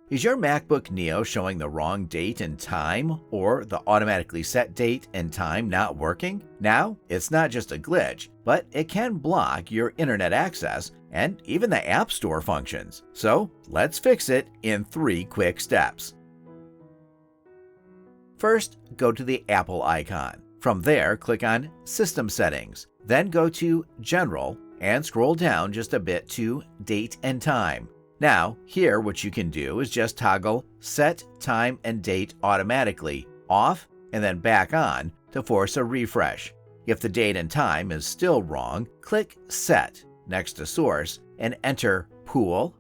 Is your MacBook Neo showing the wrong date and time, or the automatically set date and time not working? Now, it's not just a glitch, but it can block your internet access and even the App Store functions. So let's fix it in 3 quick steps. First, go to the Apple icon. From there, click on System Settings. Then go to General and scroll down just a bit to Date and Time. Now, here what you can do is just toggle Set Time and Date Automatically off and then back on to force a refresh. If the date and time is still wrong, click Set next to Source and enter pool.ntp.org.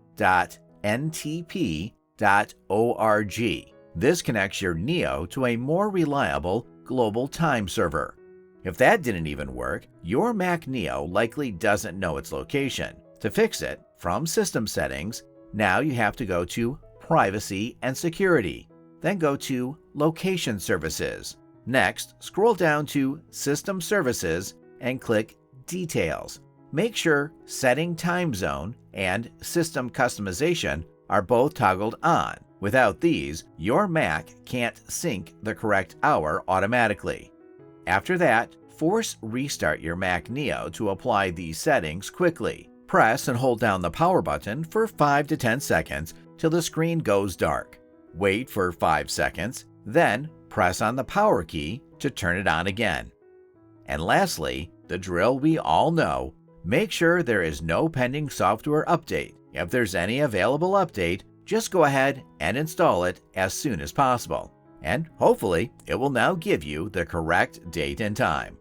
This connects your Neo to a more reliable global time server. If that didn't even work, your Mac Neo likely doesn't know its location. To fix it, from System Settings, now you have to go to Privacy and Security. Then go to Location Services. Next, scroll down to System Services and click Details. Make sure Setting Time Zone and System Customization are both toggled on. Without these, your Mac can't sync the correct hour automatically. After that, force restart your Mac Neo to apply these settings quickly. Press and hold down the power button for 5 to 10 seconds till the screen goes dark. Wait for 5 seconds, then press on the power key to turn it on again. And lastly, the drill we all know, make sure there is no pending software update. If there's any available update, just go ahead and install it as soon as possible. And hopefully, it will now give you the correct date and time.